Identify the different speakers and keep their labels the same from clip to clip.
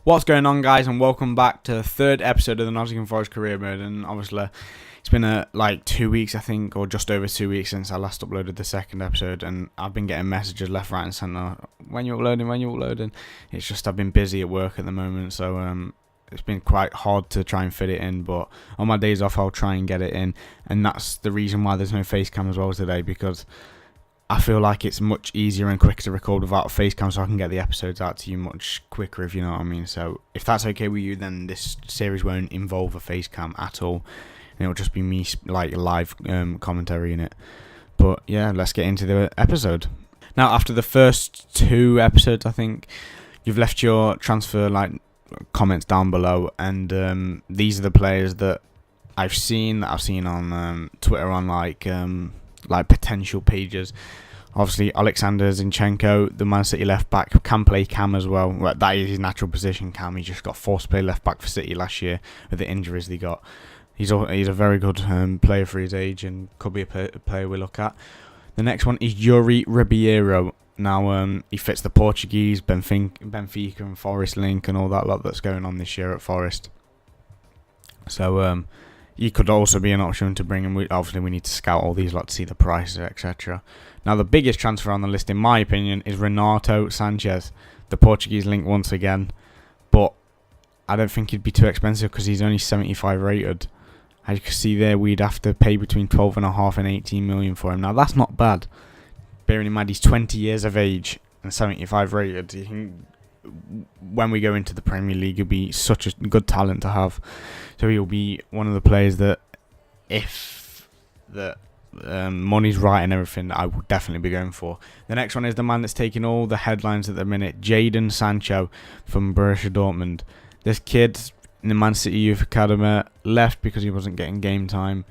Speaker 1: What's going on, guys, and welcome back to the third episode of the Nottingham Forest career mode. And obviously it's been like 2 weeks, I think, or just over 2 weeks since I last uploaded the second episode, and I've been getting messages left, right and centre, when you're uploading. It's just I've been busy at work at the moment, so it's been quite hard to try and fit it in, but on my days off I'll try and get it in. And that's the reason why there's no face cam as well today, because I feel like it's much easier and quicker to record without a face cam, so I can get the episodes out to you much quicker, if you know what I mean. So if that's okay with you, then this series won't involve a face cam at all, and it'll just be me like live commentary in it. But yeah, let's get into the episode. Now, after the first 2 episodes, I think you've left your transfer comments down below, and these are the players that I've seen on Twitter on like potential pages. Obviously, Alexander Zinchenko, the Man City left back, can play cam as well. That is his natural position, cam. He just got forced to play left back for City last year with the injuries they got. He's a very good player for his age, and could be a player we look at. The next one is Yuri Ribeiro. Now, he fits the Portuguese, Benfica and Forest link and all that lot that's going on this year at Forest. So, he could also be an option to bring him. Obviously, we need to scout all these lot to see the prices, etc. Now, the biggest transfer on the list, in my opinion, is Renato Sanches, the Portuguese link once again. But I don't think he'd be too expensive because he's only 75 rated. As you can see there, we'd have to pay between 12.5 and 18 million for him. Now, that's not bad. Bearing in mind he's 20 years of age and 75 rated, when we go into the Premier League, he'll be such a good talent to have. So he'll be one of the players that, if the money's right and everything, I will definitely be going for. The next one is the man that's taking all the headlines at the minute, Jadon Sancho from Borussia Dortmund. This kid in the Man City Youth Academy left because he wasn't getting game time,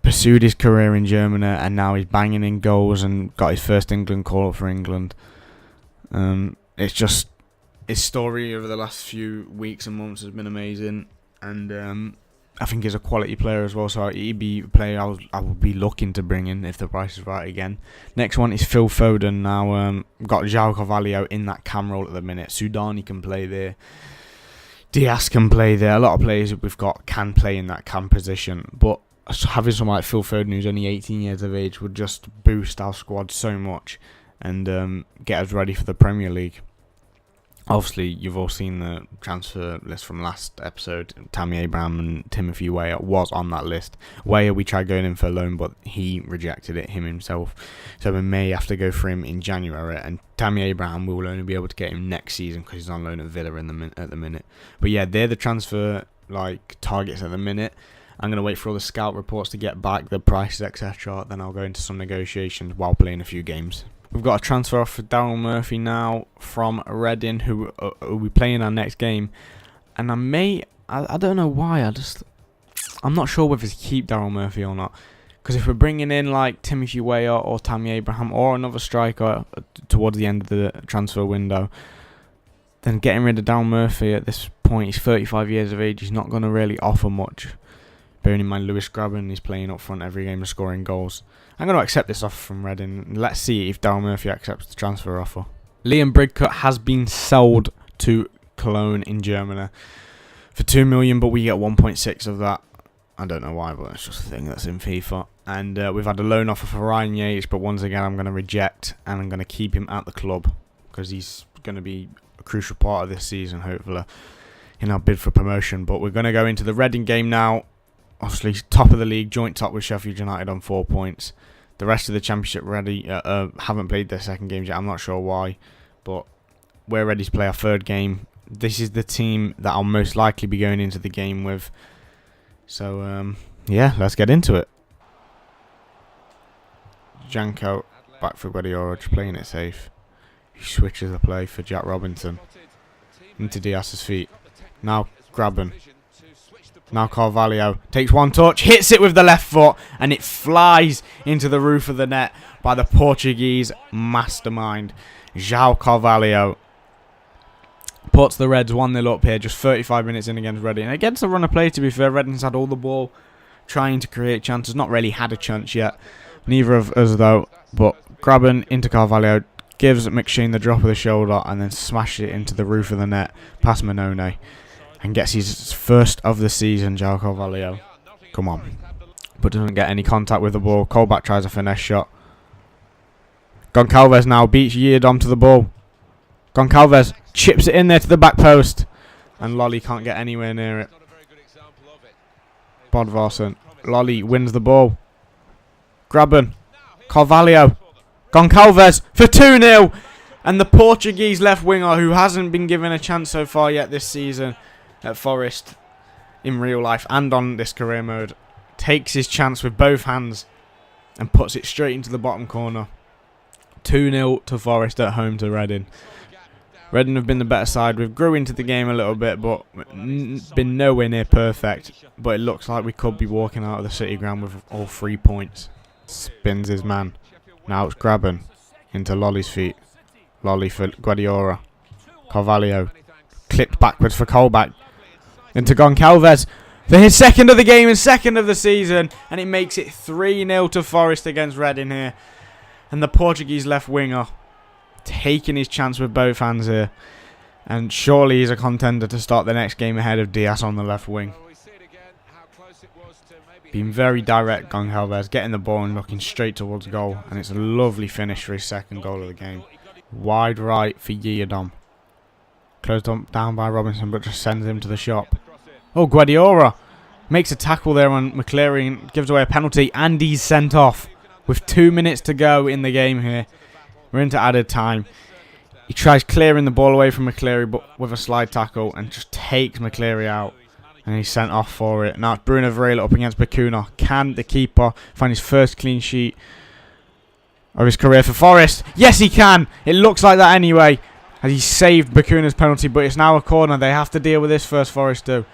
Speaker 1: pursued his career in Germany, and now he's banging in goals and got his first England call up for England. It's just, his story over the last few weeks and months has been amazing, and I think he's a quality player as well, so he'd be a player I would be looking to bring in if the price is right again. Next one is Phil Foden. Now, got João Carvalho in that cam role at the minute. Sudani can play there. Diaz can play there. A lot of players that we've got can play in that cam position, but having someone like Phil Foden, who's only 18 years of age, would just boost our squad so much and get us ready for the Premier League. Obviously, you've all seen the transfer list from last episode. Tammy Abraham and Timothy Weah was on that list. Weah, we tried going in for a loan, but he rejected it himself. So we may have to go for him in January. And Tammy Abraham, we will only be able to get him next season because he's on loan at Villa at the minute. But yeah, they're the transfer targets at the minute. I'm going to wait for all the scout reports to get back, the prices, etc. Then I'll go into some negotiations while playing a few games. We've got a transfer off for Daryl Murphy now from Reading, who will be playing our next game. And I don't know why, I'm not sure whether to keep Daryl Murphy or not. Because if we're bringing in like Timothy Weah or Tammy Abraham or another striker towards the end of the transfer window, then getting rid of Daryl Murphy at this point, he's 35 years of age, he's not going to really offer much. Bearing in mind Lewis Graben is playing up front every game and scoring goals. I'm going to accept this offer from Reading. Let's see if Daryl Murphy accepts the transfer offer. Liam Bridcut has been sold to Cologne in Germany for 2 million, but we get 1.6 of that. I don't know why, but it's just a thing that's in FIFA. And we've had a loan offer for Ryan Yates, but once again I'm going to reject, and I'm going to keep him at the club because he's going to be a crucial part of this season, hopefully, in our bid for promotion. But we're going to go into the Reading game now. Obviously, top of the league, joint top with Sheffield United on 4 points. The rest of the Championship haven't played their second games yet. I'm not sure why, but we're ready to play our third game. This is the team that I'll most likely be going into the game with. So, yeah, let's get into it. Janko back for Guardiola, just playing it safe. He switches the play for Jack Robinson. Into Diaz's feet. Now Graben. Now Carvalho takes one touch, hits it with the left foot, and it flies into the roof of the net by the Portuguese mastermind, João Carvalho. Puts the Reds 1-0 up here, just 35 minutes in against Reading. And against the run of play, to be fair, Reading's had all the ball, trying to create chances. Not really had a chance yet. Neither of us, though. But Graben into Carvalho, gives McShane the drop of the shoulder and then smashes it into the roof of the net past Manone and gets his first of the season. João Carvalho, come on, but doesn't get any contact with the ball. Colback tries a finesse shot. Goncalves now beats Yiadom to the ball. Goncalves chips it in there to the back post, and Lolly can't get anywhere near it. Bodvarsson, Lolly wins the ball. Graben, Carvalho, Goncalves for 2-0, and the Portuguese left winger, who hasn't been given a chance so far yet this season at Forest in real life and on this career mode, takes his chance with both hands and puts it straight into the bottom corner. 2-0 to Forest at home to Reading. Reading have been the better side. We've grew into the game a little bit, but been nowhere near perfect. But it looks like we could be walking out of the City ground with all 3 points. Spins his man. Now it's Graben into Lolly's feet. Lolly for Guardiola. Carvalho clipped backwards for Colback. Into Goncalves for his second of the game and second of the season. And it makes it 3-0 to Forest against Reading here. And the Portuguese left winger taking his chance with both hands here. And surely he's a contender to start the next game ahead of Diaz on the left wing. Being very direct, Goncalves, getting the ball and looking straight towards goal. And it's a lovely finish for his second goal of the game. Wide right for Yiadom. Closed down by Robinson, but just sends him to the shop. Oh, Guardiola makes a tackle there on McCleary and gives away a penalty. And he's sent off with 2 minutes to go in the game here. We're into added time. He tries clearing the ball away from McCleary, but with a slide tackle, and just takes McCleary out. And he's sent off for it. Now it's Bruno Varela up against Bacuna. Can the keeper find his first clean sheet of his career for Forest? Yes, he can. It looks like that anyway, as he saved Bacuna's penalty. But it's now a corner. They have to deal with this first, Forest do,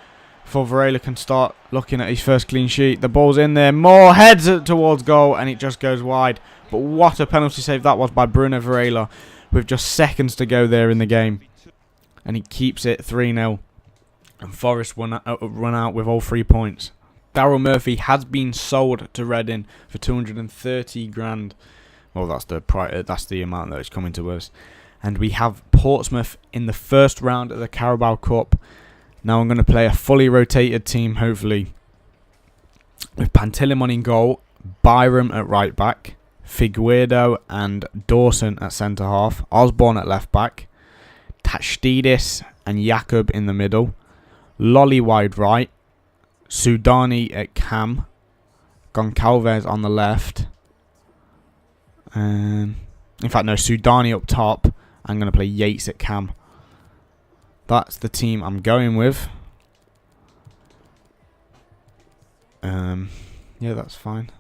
Speaker 1: before Varela can start looking at his first clean sheet. The ball's in there. Moore heads it towards goal, and it just goes wide. But what a penalty save that was by Bruno Varela, with just seconds to go there in the game. And he keeps it 3-0. And Forest run out with all 3 points. Daryl Murphy has been sold to Reading for 230 grand. Well, that's the amount that is coming to us. And we have Portsmouth in the first round of the Carabao Cup. Now I'm going to play a fully rotated team, hopefully, with Pantilimon in goal, Byram at right back, Figueiredo and Dawson at centre half, Osborne at left back, Tachidis and Jakob in the middle, Lolly wide right, Sudani at cam, Goncalves on the left, in fact no, Sudani up top. I'm going to play Yates at cam. That's the team I'm going with. Yeah, that's fine.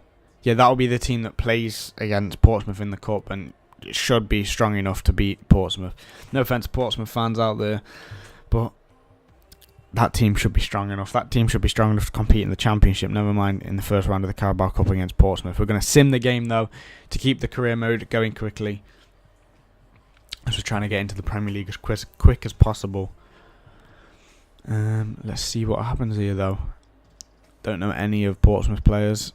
Speaker 1: Yeah, that'll be the team that plays against Portsmouth in the Cup, and it should be strong enough to beat Portsmouth. No offence to Portsmouth fans out there, but that team should be strong enough. That team should be strong enough to compete in the Championship, never mind in the first round of the Carabao Cup against Portsmouth. We're going to sim the game, though, to keep the career mode going quickly, as we're trying to get into the Premier League as quick as possible. Let's see what happens here, though. Don't know any of Portsmouth players.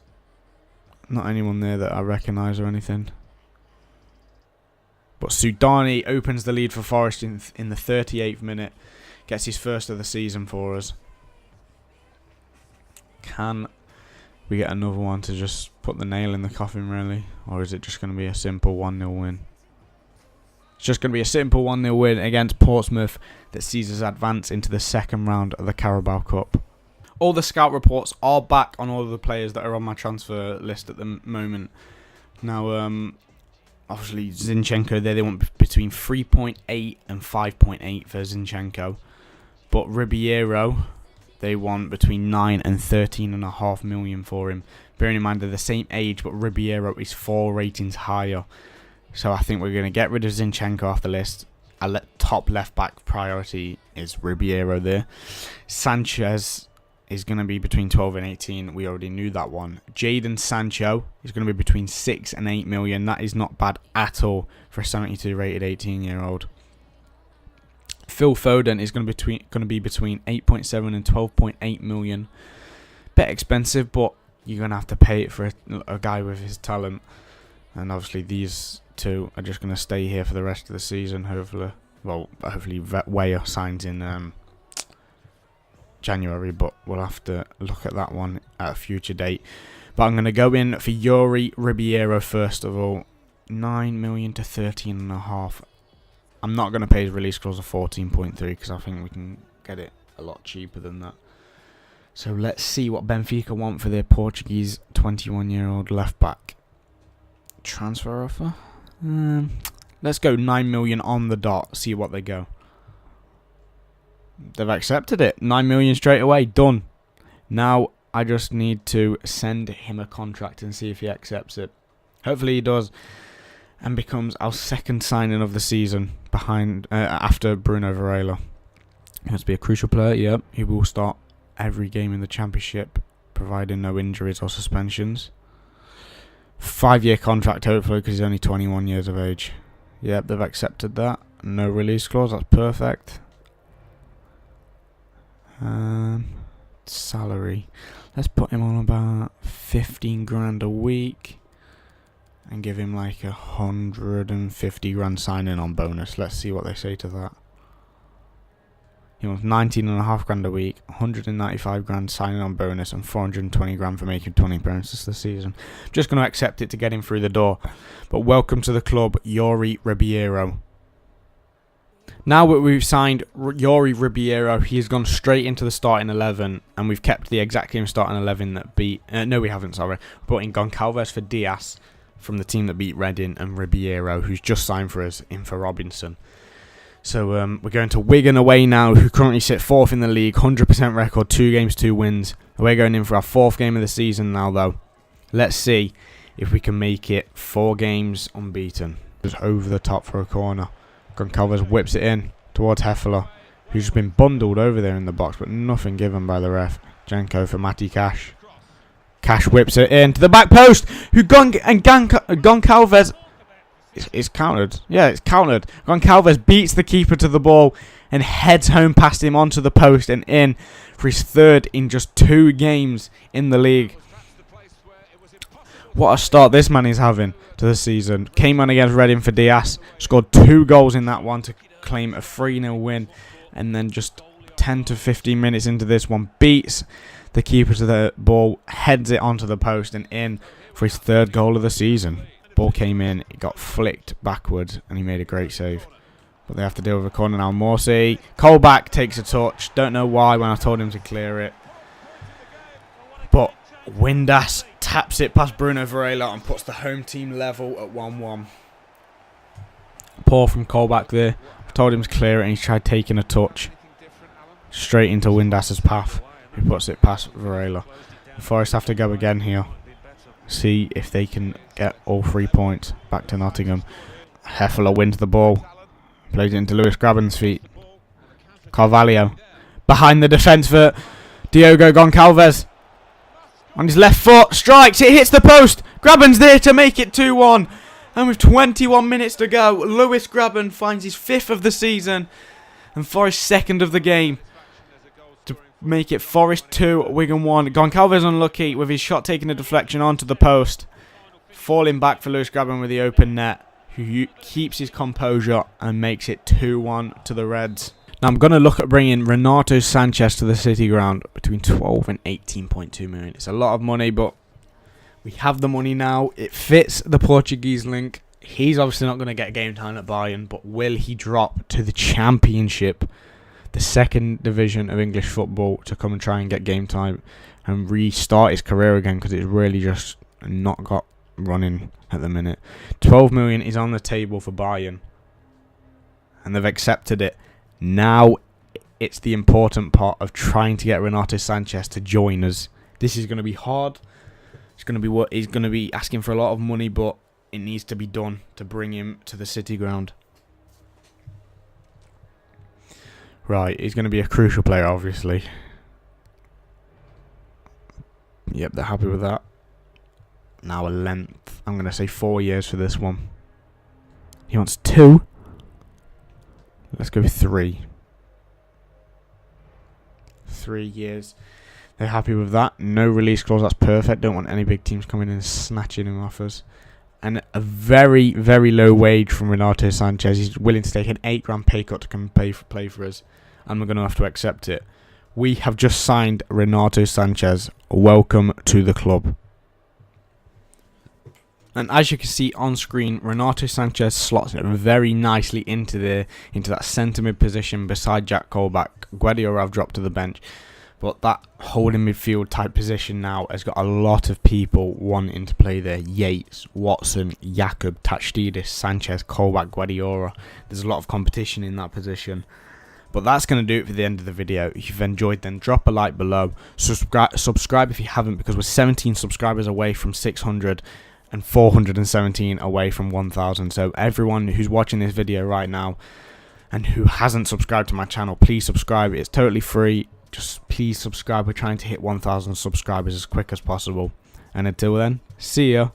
Speaker 1: Not anyone there that I recognise or anything. But Sudani opens the lead for Forest in the 38th minute. Gets his first of the season for us. Can we get another one to just put the nail in the coffin, really? Or is it just going to be a simple 1-0 win? It's just going to be a simple 1-0 win against Portsmouth that sees us advance into the second round of the Carabao Cup. All the scout reports are back on all of the players that are on my transfer list at the moment. Now, obviously, Zinchenko there, they want between 3.8 and 5.8 for Zinchenko. But Ribeiro, they want between 9 and 13.5 million for him. Bearing in mind they're the same age, but Ribeiro is 4 ratings higher. So I think we're going to get rid of Zinchenko off the list. Our top left back priority is Ribeiro there. Sanchez is going to be between 12 and 18. We already knew that one. Jadon Sancho is going to be between 6 and 8 million. That is not bad at all for a 72 rated 18-year-old. Phil Foden is going to be between 8.7 and 12.8 million. Bit expensive, but you're going to have to pay it for a guy with his talent. And obviously these two are just going to stay here for the rest of the season, hopefully. Well, hopefully Weyer signs in January, but we'll have to look at that one at a future date. But I'm going to go in for Yuri Ribeiro first of all. 9 million to 13.5. I'm not going to pay his release clause of 14.3 because I think we can get it a lot cheaper than that. So let's see what Benfica want for their Portuguese 21-year-old left back. Transfer offer? Let's go 9 million on the dot, see what they go. They've accepted it. 9 million straight away, done. Now I just need to send him a contract and see if he accepts it. Hopefully he does, and becomes our second signing of the season behind after Bruno Varela. He has to be a crucial player, yep. He will start every game in the Championship, providing no injuries or suspensions. 5-year contract, hopefully, because he's only 21 years of age. Yep, they've accepted that. No release clause, that's perfect. Salary. Let's put him on about 15 grand a week. And give him like 150 grand signing on bonus. Let's see what they say to that. He wants 19.5 grand a week, 195 grand signing on bonus, and 420 grand for making 20 appearances this season. Just going to accept it to get him through the door. But welcome to the club, Yuri Ribeiro. Now that we've signed Yuri Ribeiro, he has gone straight into the starting 11, and we've kept the exact same starting 11 that beat... no, we haven't, sorry. We brought in Goncalves for Diaz from the team that beat Reading, and Ribeiro, who's just signed for us, in for Robinson. So we're going to Wigan away now, who currently sit 4th in the league, 100% record, 2 games, 2 wins. We're going in for our 4th game of the season now, though. Let's see if we can make it 4 games unbeaten. Just over the top for a corner. Goncalves whips it in towards Hefele, who's just been bundled over there in the box, but nothing given by the ref. Janko for Matty Cash. Cash whips it in to the back post. Goncalves... It's countered. Yeah, it's countered. Goncalves beats the keeper to the ball and heads home past him onto the post and in for his 3rd in just 2 games in the league. What a start this man is having to the season. Came on against Reading for Diaz. Scored 2 goals in that one to claim a 3-0 win. And then just 10 to 15 minutes into this one, beats the keeper to the ball, heads it onto the post and in for his 3rd goal of the season. Ball came in, it got flicked backwards, and he made a great save. But they have to deal with a corner now. Morsi. Colback takes a touch. Don't know why when I told him to clear it. But Windass taps it past Bruno Varela and puts the home team level at 1-1. Poor from Colback there. I told him to clear it and he tried taking a touch. Straight into Windass's path. He puts it past Varela. The Forest have to go again here. See if they can get all 3 points back to Nottingham. Hefele wins the ball. Plays it into Lewis Graben's feet. Carvalho. Behind the defence for Diogo Goncalves. On his left foot. Strikes. It hits the post. Graben's there to make it 2-1. And with 21 minutes to go, Lewis Graben finds his 5th of the season. And Forest 2nd of the game. Make it Forest 2, Wigan 1. Goncalves unlucky with his shot taking a deflection onto the post. Falling back for Lewis Graben with the open net, who keeps his composure and makes it 2-1 to the Reds. Now I'm going to look at bringing Renato Sanches to the City ground between 12 and 18.2 million. It's a lot of money, but we have the money now. It fits the Portuguese link. He's obviously not going to get game time at Bayern, but will he drop to the Championship, the 2nd division of English football, to come and try and get game time and restart his career again, because it's really just not got running at the minute. 12 million is on the table for Bayern and they've accepted it. Now it's the important part of trying to get Renato Sanches to join us. This is going to be hard. It's going to be what he's going to be asking for, a lot of money, but it needs to be done to bring him to the City ground. Right, he's going to be a crucial player, obviously. Yep, they're happy with that. Now a length. I'm going to say 4 years for this one. He wants 2. Let's go 3. 3 years. They're happy with that. No release clause, that's perfect. Don't want any big teams coming in and snatching him off us. and a very, very low wage from Renato Sanches. He's willing to take an £8 pay cut to come and play for us, and we're going to have to accept it. We have just signed Renato Sanches. Welcome to the club. And as you can see on screen, Renato Sanches slots it very nicely into that centre mid position beside Jack Colback. Guardiola have dropped to the bench, but that holding midfield type position now has got a lot of people wanting to play there. Yates, Watson, Jakob, Tachidis, Sanches, Colback, Guardiola. There's a lot of competition in that position. But that's going to do it for the end of the video. If you've enjoyed, then drop a like below. Subscribe if you haven't, because we're 17 subscribers away from 600 and 417 away from 1,000. So everyone who's watching this video right now and who hasn't subscribed to my channel, please subscribe. It's totally free. Just please subscribe. We're trying to hit 1,000 subscribers as quick as possible. And until then, see ya.